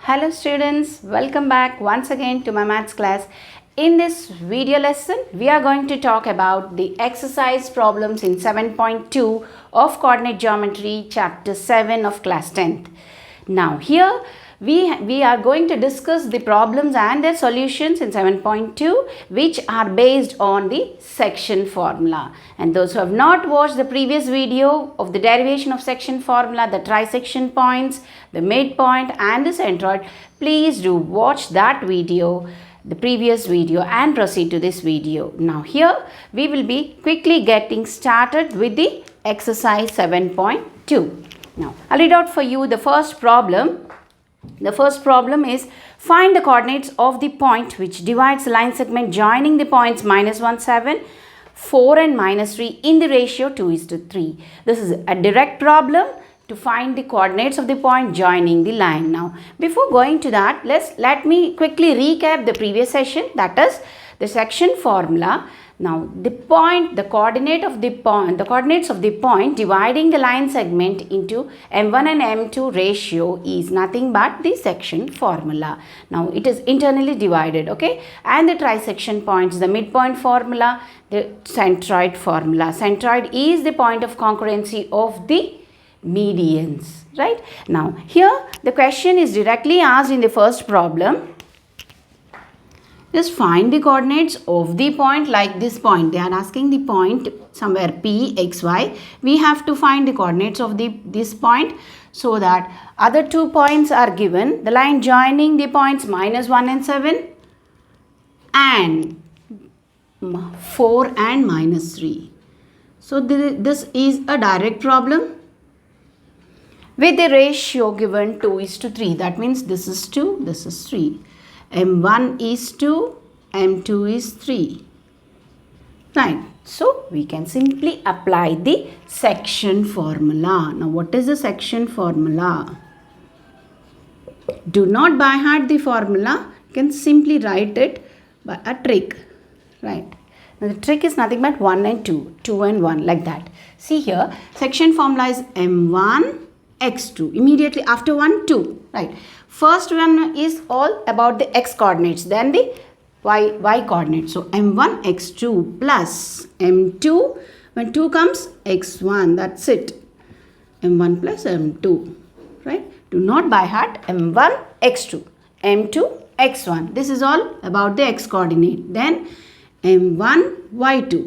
Hello students, welcome back once again to my maths class. In this video lesson, we are going to talk about the exercise problems in 7.2 of coordinate geometry chapter 7 of class 10th. Now here we are going to discuss the problems and their solutions in 7.2 which are based on the section formula. And those who have not watched the previous video of the derivation of section formula, the trisection points, the midpoint and the centroid, please do watch that video, the previous video, and proceed to this video. Now here we will be quickly getting started with the exercise 7.2. Now I'll read out for you the first problem. The first problem is find the coordinates of the point which divides the line segment joining the points -1, 7, 4 and -3 in the ratio 2:3. This is a direct problem to find the coordinates of the point joining the line. Now before going to that, let me quickly recap the previous session, that is the section formula. Now the coordinates of the point dividing the line segment into M1 and M2 ratio is nothing but the section formula. Now it is internally divided, okay? And the trisection points, the midpoint formula, the centroid formula. Centroid is the point of concurrency of the medians, right? Now here the question is directly asked in the first problem. Just find the coordinates of the point like this point. They are asking the point somewhere P, X, Y. We have to find the coordinates of this point so that other two points are given. The line joining the points -1 and 7 and 4 and -3. So this is a direct problem with the ratio given 2:3. That means this is 2, this is 3. M1 is 2, M2 is 3. Right. So we can simply apply the section formula. Now what is the section formula? Do not by heart the formula. You can simply write it by a trick. Right. Now the trick is nothing but 1 and 2. 2 and 1 like that. See here, section formula is M1 x2. Immediately after 1, 2. Right. First one is all about the x coordinates, then the y coordinates. So M1 x2 plus M2, when 2 comes x1, that's it. M1 plus M2, right? Do not by heart M1 x2, M2 x1. This is all about the x coordinate. Then M1 y2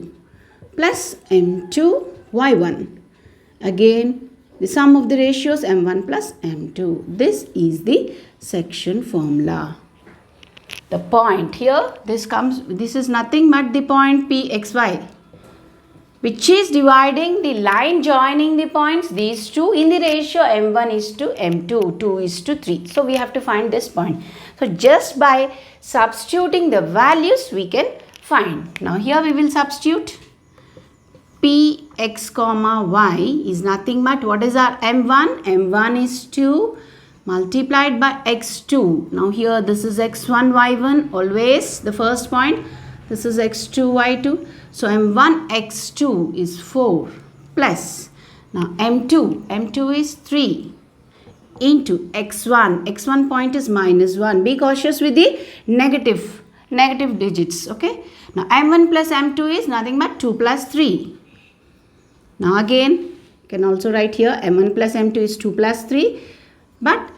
plus M2 y1. Again the sum of the ratios M1 plus M2. This is the section formula. The point here, this is nothing but the point PXY, which is dividing the line joining the points, these two, in the ratio M1 is to M2, 2 is to 3. So we have to find this point. So just by substituting the values, we can find. Now here we will substitute. P x comma y is nothing but what is our M1? M1 is 2 multiplied by x2. Now here this is x1 y1, always the first point. This is x2 y2. So M1 x2 is 4 plus. Now M2 is 3 into x1. x1 point is -1. Be cautious with the negative digits, okay? Now M1 plus M2 is nothing but 2 plus 3. Now again, you can also write here M1 plus M2 is 2 plus 3. But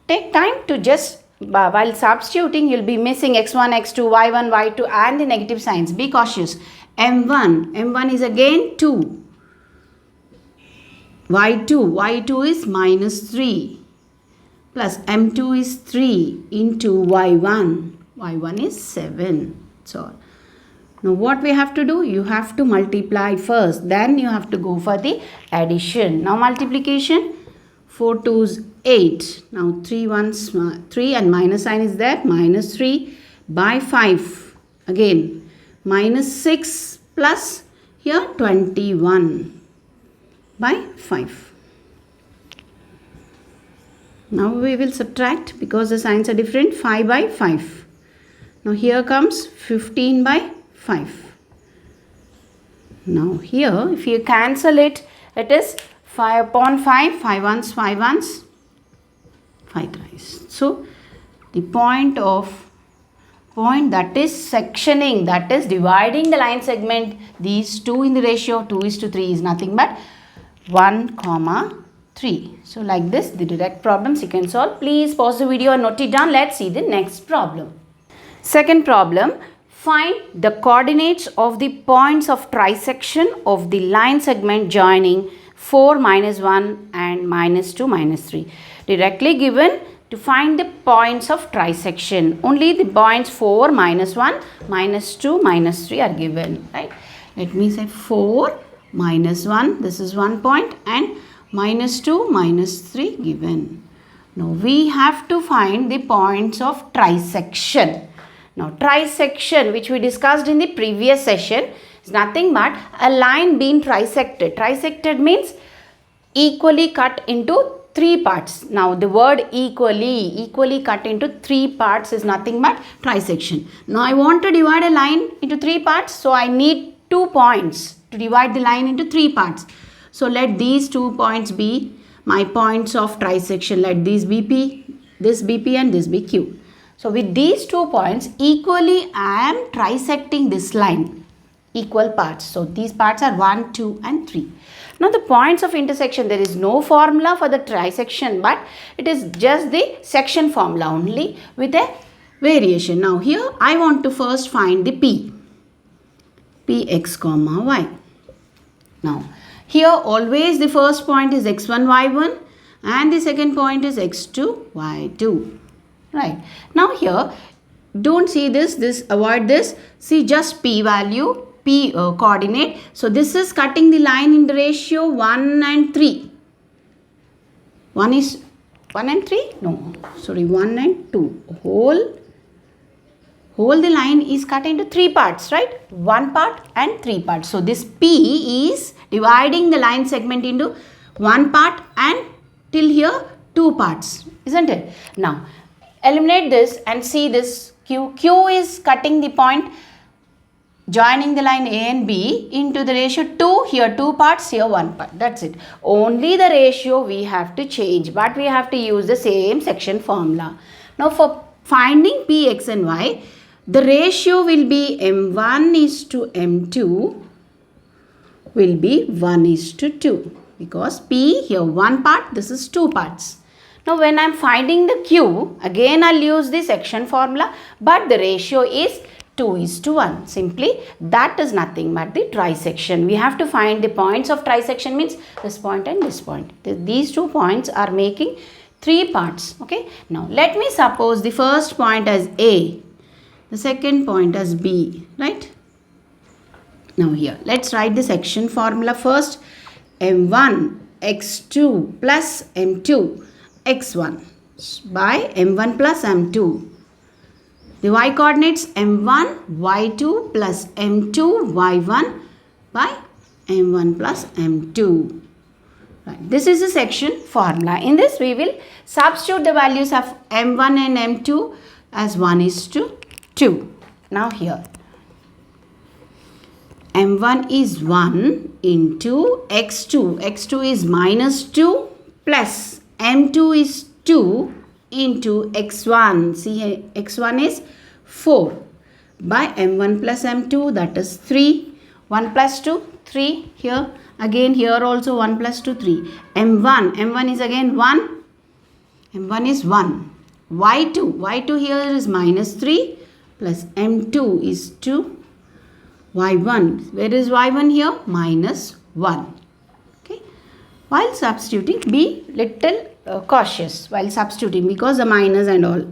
take time to just, while substituting, you'll be missing x1, x2, y1, y2 and the negative signs. Be cautious. M1 is again 2. Y2 is -3. Plus M2 is 3 into y1. Y1 is 7. So now what we have to do? You have to multiply first. Then you have to go for the addition. Now multiplication. 4 2s 8. Now 3 1s 3 and minus sign is there. -3 by 5. Again -6 plus here 21 by 5. Now we will subtract because the signs are different. 5 by 5. Now here comes 15 by 5. Now here if you cancel it, it is 5 upon 5, 5 ones, 5 ones, 5 thrice. So the point that is sectioning, that is dividing the line segment, these two in the ratio 2:3 is nothing but 1,3. So like this, the direct problems you can solve. Please pause the video and note it down. Let's see the next problem. Second problem, find the coordinates of the points of trisection of the line segment joining 4, -1 and -2, -3. Directly given to find the points of trisection. Only the points 4, -1, -2, -3 are given, right? Let me say 4, -1, this is one point, and -2, -3 given. Now we have to find the points of trisection. Now trisection, which we discussed in the previous session, is nothing but a line being trisected. Trisected means equally cut into 3 parts. Now the word equally cut into 3 parts is nothing but trisection. Now I want to divide a line into 3 parts, so I need 2 points to divide the line into 3 parts. So let these 2 points be my points of trisection. Let these be P, this be P, and this be Q. So with these 2 points, equally I am trisecting this line, equal parts. So these parts are 1, 2 and 3. Now the points of intersection, there is no formula for the trisection, but it is just the section formula only with a variation. Now here I want to first find the P, Px comma y. Now here always the first point is x1, y1 and the second point is x2, y2. Right. Now here don't see this, avoid this. See just P value, P coordinate. So this is cutting the line in the ratio 1 and 3. 1 is 1 and 3? No, sorry, 1 and 2. Whole the line is cut into 3 parts, right? 1 part and 3 parts. So this P is dividing the line segment into 1 part and till here 2 parts, isn't it? Now eliminate this and see this Q. Q is cutting the point joining the line A and B into the ratio 2, here 2 parts, here 1 part. That's it. Only the ratio we have to change, but we have to use the same section formula. Now for finding P, X and Y, the ratio will be M1 is to M2 will be 1 is to 2 because P here 1 part, this is 2 parts. Now when I am finding the Q, again I will use the section formula, but the ratio is 2 is to 1. Simply that is nothing but the trisection. We have to find the points of trisection, means this point and this point. These 2 points are making 3 parts. Okay. Now let me suppose the first point as A, the second point as B, right? Now here let's write the section formula first. M1 x2 plus M2 x1 by M1 plus M2. The y coordinates M1 y2 plus M2 y1 by M1 plus M2. Right. This is the section formula. In this we will substitute the values of M1 and M2 as 1 is to 2. Now here M1 is 1 into x2. x2 is -2 plus M2 is 2 into x1. See, x1 is 4 by M1 plus M2, that is 3. 1 plus 2, 3 here. Again here also 1 plus 2, 3. M1 is again 1. M1 is 1. Y2 here is -3 plus M2 is 2. Y1, where is Y1 here? -1. Okay. While substituting, be little cautious while substituting because the minus and all.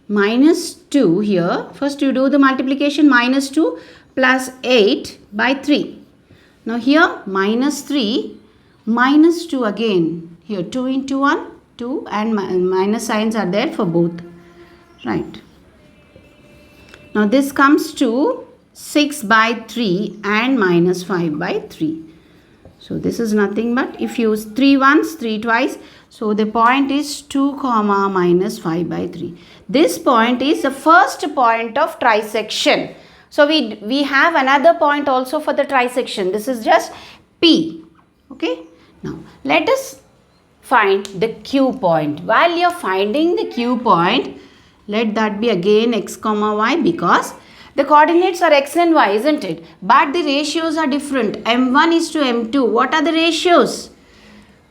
-2 here, first you do the multiplication, -2 plus 8 by 3. Now here -3, -2 again. Here 2 into 1, 2 and minus signs are there for both. Right. Now this comes to 6 by 3 and -5 by 3. So this is nothing but if you use 3 once, 3 twice. So the point is 2 comma -5 by 3. This point is the first point of trisection. So we have another point also for the trisection. This is just P. Okay. Now let us find the Q point. While you are finding the Q point, let that be again x comma y, because the coordinates are x and y, isn't it? But the ratios are different. m1 is to m2. What are the ratios?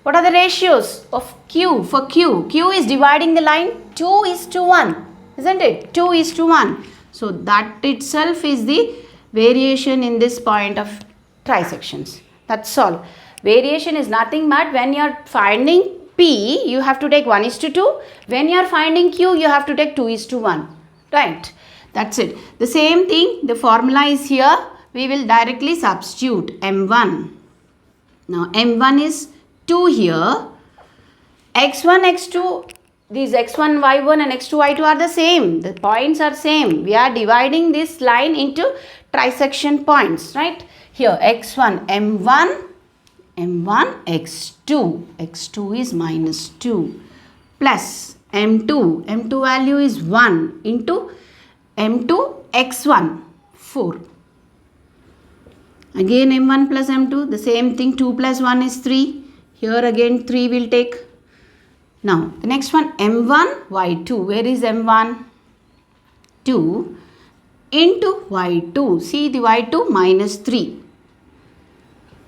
What are the ratios of q? For q, q is dividing the line 2 is to 1, isn't it? 2 is to 1. So that itself is the variation in this point of trisections. That's all. Variation is nothing but when you are finding P, you have to take 1 is to 2. When you are finding Q, you have to take 2 is to 1. Right? That's it. The same thing, the formula is here. We will directly substitute M1. Now M1 is 2 here. X1, X2, these X1, Y1 and X2, Y2 are the same. The points are same. We are dividing this line into trisection points. Right? Here X1, M1. M1 x2, x2 is minus 2 plus M2, M2 value is 1 into M2 x1, 4. Again M1 plus M2, the same thing, 2 plus 1 is 3. Here again 3 will take. Now the next one M1 y2, where is M1? 2 into y2, see the y2 minus 3.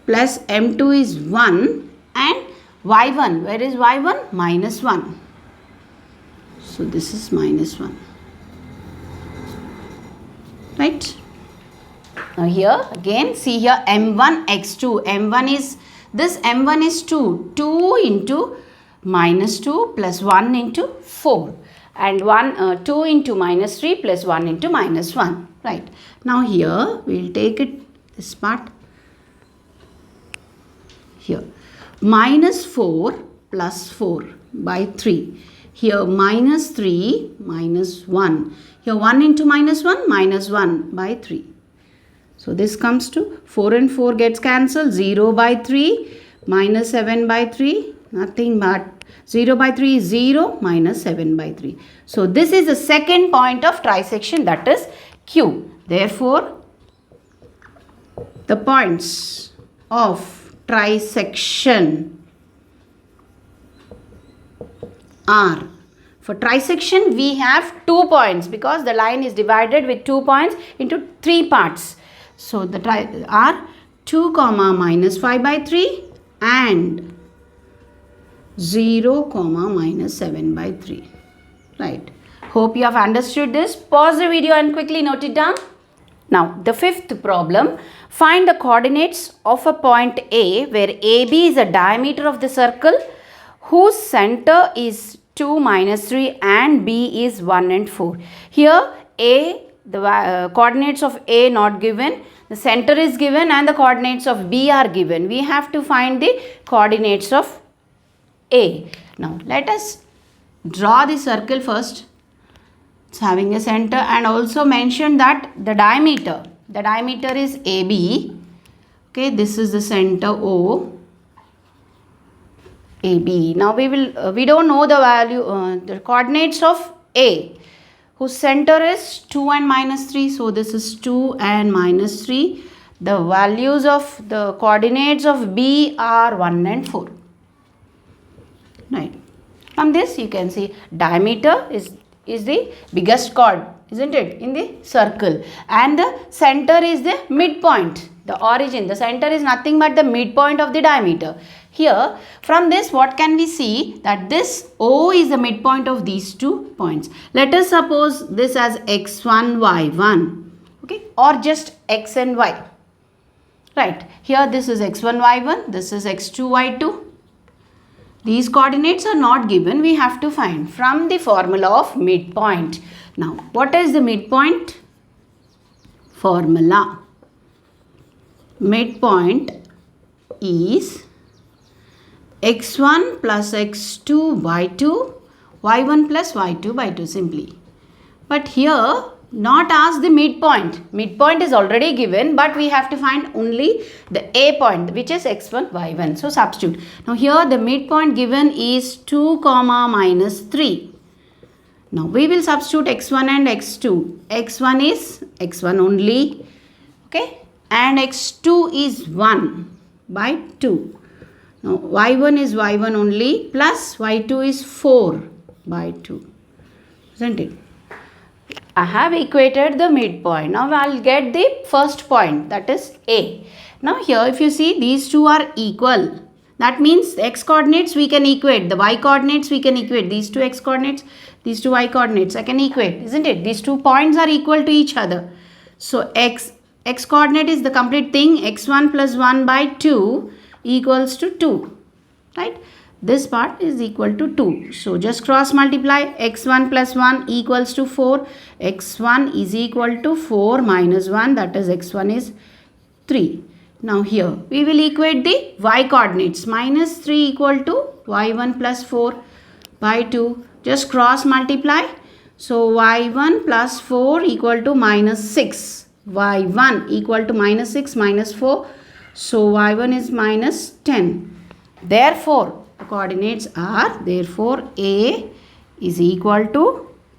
Plus M2 is 1 and Y1, where is Y1? Minus 1. So this is minus 1. Right? Now here again, see here M1 X2. M1 is, this M1 is 2. 2 into minus 2 plus 1 into 4. And 2 into minus 3 plus 1 into minus 1. Right? Now here we will take it, this part. Here minus 4 plus 4 by 3. Here minus 3 minus 1. Here 1 into minus 1 minus 1 by 3. So this comes to 4 and 4 gets cancelled. 0 by 3 minus 7 by 3. Nothing but 0 by 3 is 0 minus 7 by 3. So this is the second point of trisection, that is Q. Therefore the points of trisection are, for trisection we have 2 points because the line is divided with 2 points into 3 parts. So the are 2 comma minus 5 by 3 and 0 comma minus 7 by 3. Right. Hope you have understood this. Pause the video and quickly note it down. Now the fifth problem. Find the coordinates of a point A where AB is the diameter of the circle whose center is 2 minus 3 and B is 1 and 4. Here A, the coordinates of A not given, the center is given and the coordinates of B are given. We have to find the coordinates of A. Now let us draw the circle first. It's having a center and also mention that the diameter is AB. Okay, this is the center O, AB. Now we don't know the value, the coordinates of A, whose center is 2 and minus 3. So this is 2 and minus 3. The values of the coordinates of B are 1 and 4. Right. From this you can see diameter is the biggest chord, isn't it, in the circle, and the center is the midpoint, the origin. The center is nothing but the midpoint of the diameter. Here from this what can we see, that this O is the midpoint of these 2 points. Let us suppose this as x1 y1, okay, or just x and y. Right, here this is x1 y1, this is x2 y2. These coordinates are not given, we have to find from the formula of midpoint. Now, what is the midpoint? Formula. Midpoint is x1 plus x2 by 2, y1 plus y2 by 2 simply. But here, not ask the midpoint. Midpoint is already given, but we have to find only the A point, which is x1, y1. So substitute. Now here the midpoint given is 2 comma minus 3. Now we will substitute x1 and x2. x1 is x1 only, okay, and x2 is 1 by 2. Now y1 is y1 only plus y2 is 4 by 2, isn't it? I have equated the midpoint. Now I'll get the first point, that is A. Now here if you see, these two are equal. That means the x coordinates we can equate, the y coordinates we can equate. These two x coordinates, these two y coordinates I can equate, isn't it? These 2 points are equal to each other. So x coordinate is the complete thing, x1 plus 1 by 2 equals to 2, right? This part is equal to 2. So just cross multiply, x1 plus 1 equals to 4. x1 is equal to 4 minus 1, that is x1 is 3. Now here we will equate the y coordinates. Minus 3 equal to y1 plus 4 by 2. Just cross multiply. So y1 plus 4 equal to minus 6. y1 equal to minus 6 minus 4. So y1 is minus 10. Therefore, the coordinates are, therefore A is equal to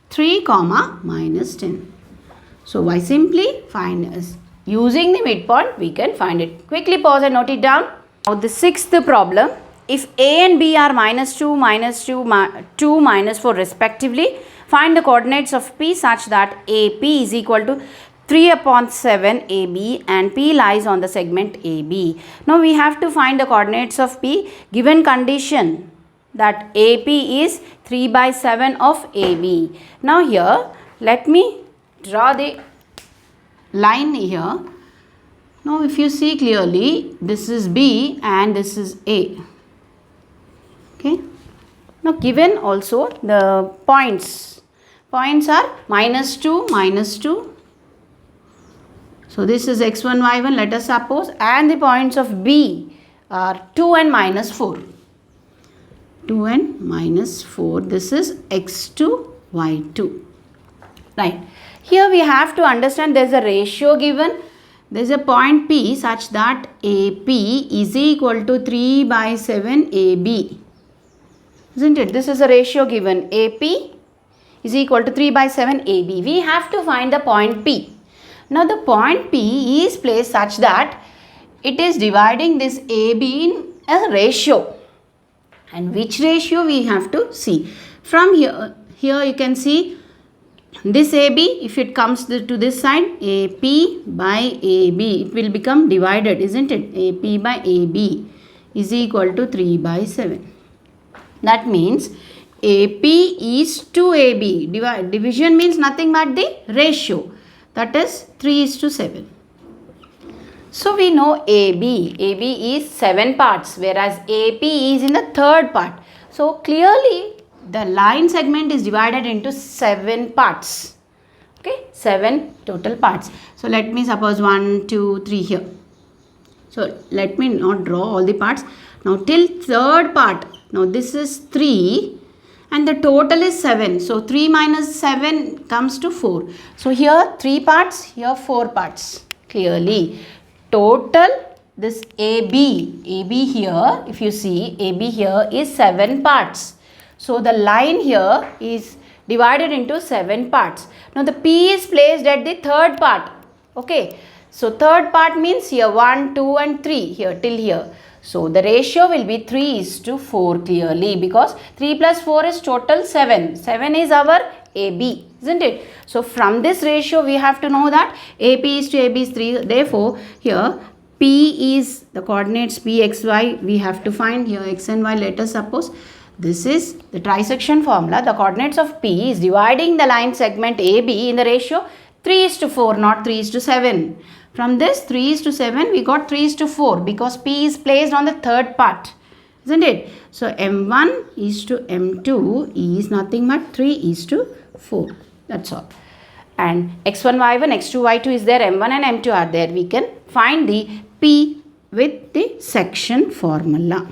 3 comma minus 10. So by simply find us using the midpoint we can find it. Quickly pause and note it down. Now the sixth problem. If A and B are minus 2, minus 2, 2 minus 4 respectively, find the coordinates of P such that AP is equal to 3 upon 7 AB and P lies on the segment AB. Now we have to find the coordinates of P given condition that AP is 3 by 7 of AB. Now here let me draw the line here. Now if you see clearly, this is B and this is A. Okay. Now given also the points are minus 2, minus 2. So this is x1, y1, let us suppose, and the points of B are 2 and minus 4. 2 and minus 4, this is x2, y2. Right. Here we have to understand there is a ratio given. There is a point P such that AP is equal to 3 by 7 AB. Isn't it? This is a ratio given. AP is equal to 3 by 7 AB. We have to find the point P. Now the point P is placed such that it is dividing this AB in a ratio. And which ratio we have to see. From here you can see this AB, if it comes to this side, AP by AB, it will become divided, isn't it? AP by AB is equal to 3 by 7. That means AP is to AB. Division means nothing but the ratio. That is 3 is to 7. So we know AB. AB is 7 parts, whereas AP is in the third part. So clearly the line segment is divided into 7 parts. Okay, 7 total parts. So let me suppose 1, 2, 3 here. So let me not draw all the parts. Now till third part. Now this is 3 and the total is 7. So 3 minus 7 comes to 4. So here 3 parts, here 4 parts. Clearly total this AB here, if you see AB here is 7 parts. So the line here is divided into 7 parts. Now the P is placed at the third part. Okay. So third part means here 1, 2 and 3 here till here. So the ratio will be 3 is to 4 clearly, because 3 plus 4 is total 7. 7 is our AB, isn't it? So from this ratio we have to know that AP is to AB is 3. Therefore here P is the coordinates P, X, Y. We have to find here X and Y. Let us suppose this is the trisection formula. The coordinates of P is dividing the line segment AB in the ratio 3 is to 4, not 3 is to 7. From this 3 is to 7 we got 3 is to 4 because P is placed on the third part, isn't it? So M1 is to M2 is nothing but 3 is to 4. That's all. And X1, Y1, X2, Y2 is there, M1 and M2 are there. We can find the P with the section formula.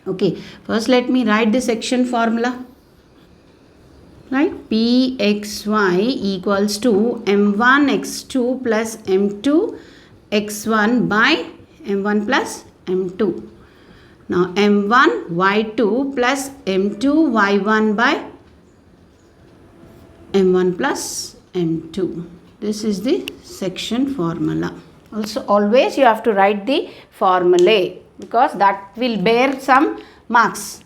Okay, first let me write the section formula. Right, Pxy equals to M1 X2 plus M2 X1 by M1 plus M2. Now M1 Y2 plus M2 Y1 by M1 plus M2. This is the section formula. Also always you have to write the formulae because that will bear some marks.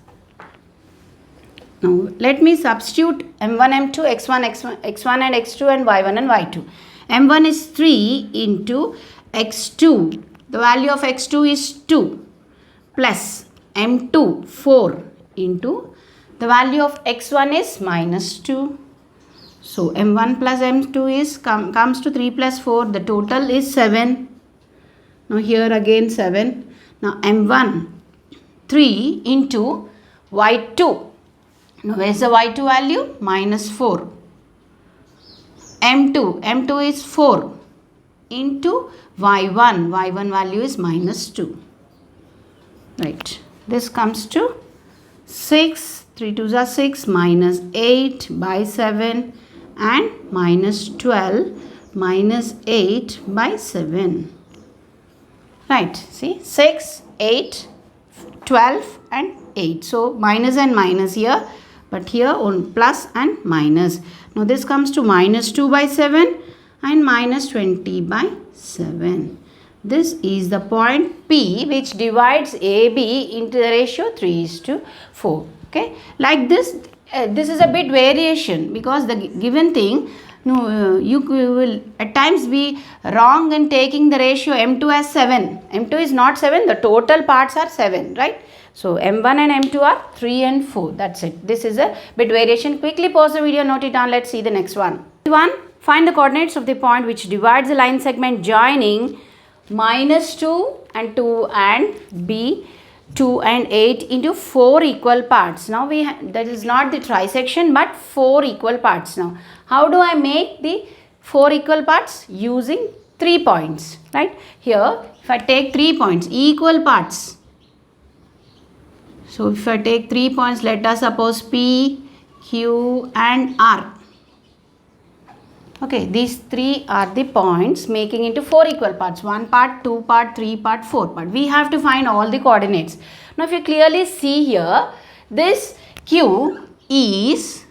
Now let me substitute m1, m2, x1 and x2 and y1 and y2. m1 is 3 into x2. The value of x2 is 2 plus m2 4 into the value of x1 is minus 2. So m1 plus m2 is comes to 3 plus 4. The total is 7. Now here again 7. Now m1 3 into y2. Now where is the y2 value? Minus 4. M2 is 4 into y1 value is minus 2. Right. This comes to 6. 3 2s are 6 minus 8 by 7 and minus 12 minus 8 by 7. Right. See 6, 8, 12 and 8. So minus and minus here. But here on plus and minus. Now this comes to minus 2 by 7 and minus 20 by 7. This is the point P which divides AB into the ratio 3:4. Okay. Like this, this is a bit variation because the given thing, you will at times be wrong in taking the ratio M2 as 7. M2 is not 7. The total parts are 7. Right. So M1 and M2 are 3 and 4. That's it. This is a bit variation. Quickly pause the video, note it down. Let's see the next one. Find the coordinates of the point which divides the line segment joining minus 2 and 2 and B 2 and 8 into 4 equal parts. Now that is not the trisection but 4 equal parts. Now how do I make the 4 equal parts? Using 3 points. Right. Here if I take 3 points, equal parts. So if I take 3 points, let us suppose P, Q and R. Okay, these 3 are the points making into 4 equal parts. 1 part, 2 part, 3 part, 4 part. We have to find all the coordinates. Now if you clearly see here, this Q is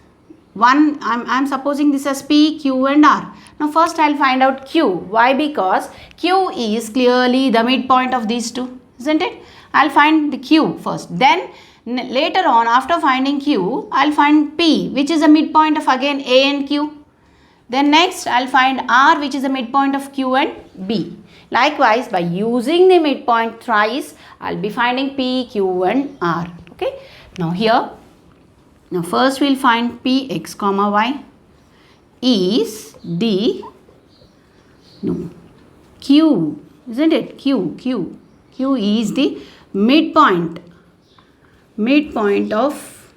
1, I'm supposing this as P, Q and R. Now first I'll find out Q. Why? Because Q is clearly the midpoint of these two, isn't it? I'll find the Q first. Then later on, after finding Q, I'll find P, which is a midpoint of again A and Q. Then next, I'll find R, which is a midpoint of Q and B. Likewise, by using the midpoint thrice, I'll be finding P, Q and R. Okay. Now here, first we'll find P x comma y is the Q, isn't it? Q is the midpoint of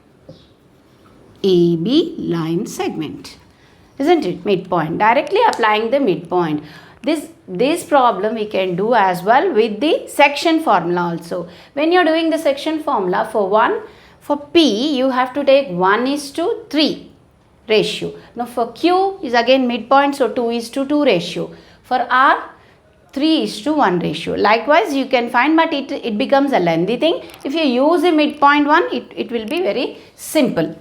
AB line segment, isn't it? Midpoint, directly applying the midpoint. This problem we can do as well with the section formula also. When you are doing the section formula for P, you have to take 1:3 ratio. Now for Q is again midpoint, so 2:2 ratio. For R, 3:1 ratio. Likewise, you can find, but it becomes a lengthy thing. If you use a midpoint one, it will be very simple.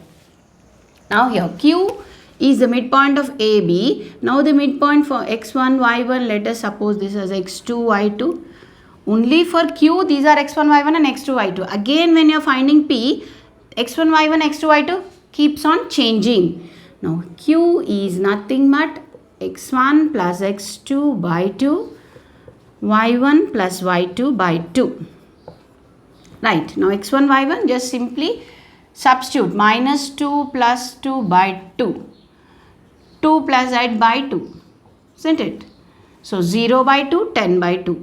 Now here, Q is the midpoint of AB. Now the midpoint for x1, y1, let us suppose this as x2, y2. Only for Q, these are x1, y1 and x2, y2. Again, when you are finding P, x1, y1, x2, y2 keeps on changing. Now Q is nothing but x1 plus x2 by 2. y1 plus y2 by 2. Right. Now x1, y1 just simply substitute minus 2 plus 2 by 2. 2 plus 8 by 2. Isn't it? So 0 by 2, 10 by 2.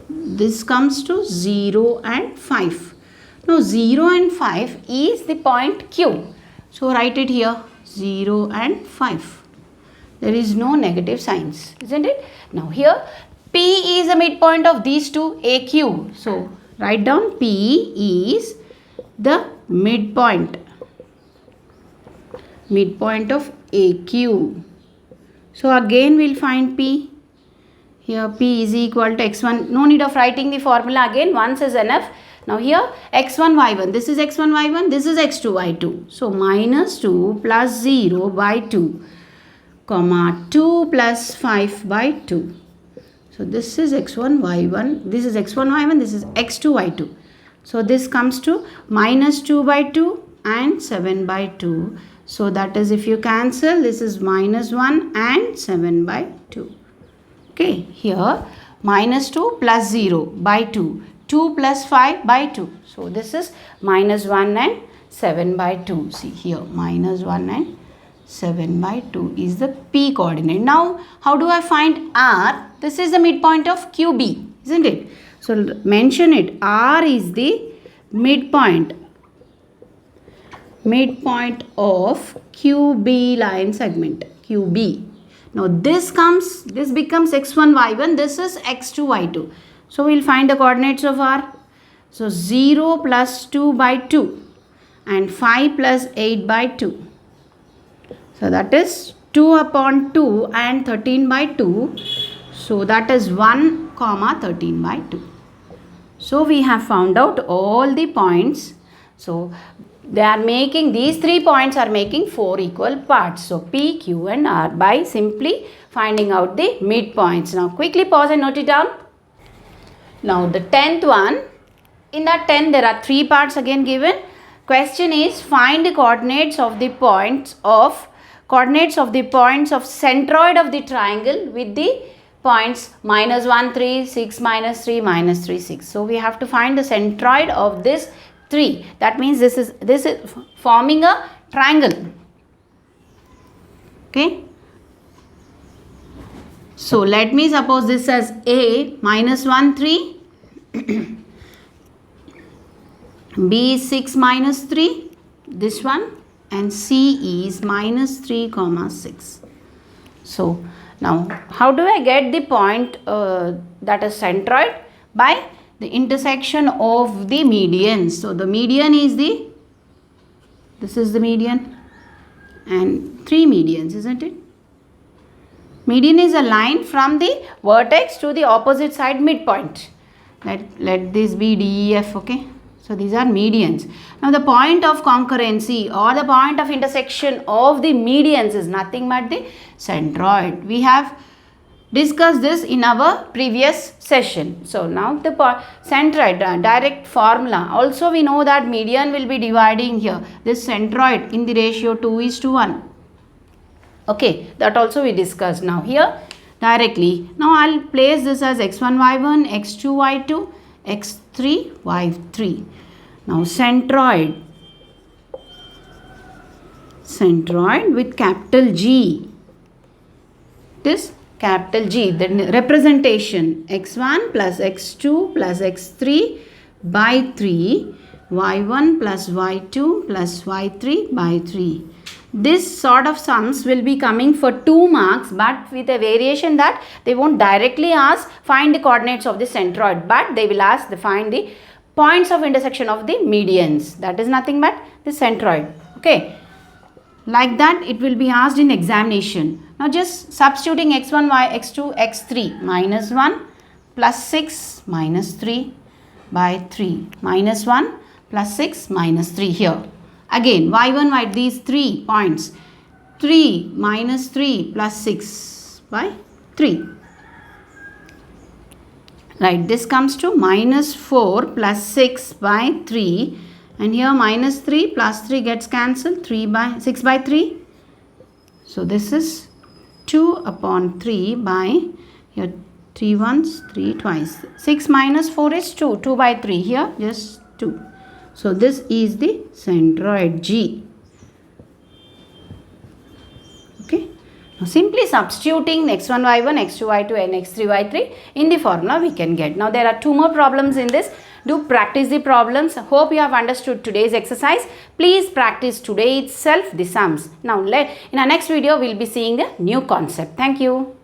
This comes to 0 and 5. Now 0 and 5 is the point Q. So write it here, 0 and 5. There is no negative signs, isn't it? Now here, P is the midpoint of these two, AQ. So write down P is the midpoint of AQ. So again we'll find P. Here P is equal to x1. No need of writing the formula again. Once is enough. Now here x1, y1. This is x1, y1. This is x2, y2. So minus 2 plus 0 by 2. Comma 2 plus 5 by 2. So this is x1, y1. This is x1, y1. This is x2, y2. So this comes to minus 2 by 2 and 7 by 2. So that is, if you cancel, this is minus 1 and 7 by 2. Okay, here minus 2 plus 0 by 2. 2 plus 5 by 2. So this is minus 1 and 7 by 2. See here, minus 1 and 7 by 2 is the P coordinate. Now, how do I find R? This is the midpoint of QB, isn't it? So mention it. R is the midpoint of QB line segment, QB. Now this becomes x1, y1, this is x2, y2. So we'll find the coordinates of R. So 0 plus 2 by 2 and 5 plus 8 by 2. So that is 2 upon 2 and 13 by 2. So that is 1 comma 13 by 2. So we have found out all the points. So these 3 points are making 4 equal parts. So P, Q and R by simply finding out the midpoints. Now quickly pause and note it down. Now the 10th one. In that 10 there are 3 parts again given. Question is, find the coordinates of the points of centroid of the triangle with the points minus 1, 3, 6, minus 3, minus 3, 6. So we have to find the centroid of this 3. That means this is forming a triangle. Okay. So let me suppose this as A minus 1, 3. B is 6 minus 3. This one. And C is minus 3 comma 6. So now how do I get the point that is centroid? By the intersection of the medians. So the median is this is the median and 3 medians, isn't it? Median is a line from the vertex to the opposite side midpoint. Let this be DEF, okay? So these are medians. Now the point of concurrency or the point of intersection of the medians is nothing but the centroid. We have discussed this in our previous session. So now the centroid, direct formula. Also we know that median will be dividing here this centroid in the ratio 2:1. Okay, that also we discussed. Now here directly. Now I'll place this as x1, y1, x2, y2, x3, y3. Now centroid with capital G. This capital G, the representation x1 plus x2 plus x3 by 3, y1 plus y2 plus y3 by 3. This sort of sums will be coming for 2 marks, but with a variation that they won't directly ask find the coordinates of the centroid, but they will ask find the points of intersection of the medians. That is nothing but the centroid. Okay, like that it will be asked in examination. Now just substituting x1, y, x2, x3, minus 1 plus 6 minus 3 by 3, minus 1 plus 6 minus 3 here. Again y1, y, these 3 points, 3 minus 3 plus 6 by 3. Right, this comes to minus 4 plus 6 by 3, and here minus 3 plus 3 gets cancelled, 6 by 3. So this is 2 upon 3 by, here 3 once, 3 twice. 6 minus 4 is 2, 2 by 3, here just 2. So this is the centroid G. Okay. Now simply substituting x1, y1, x2, y2 and x3, y3 in the formula we can get. Now there are 2 more problems in this. Do practice the problems. Hope you have understood today's exercise. Please practice today itself the sums. Now in our next video we will be seeing a new concept. Thank you.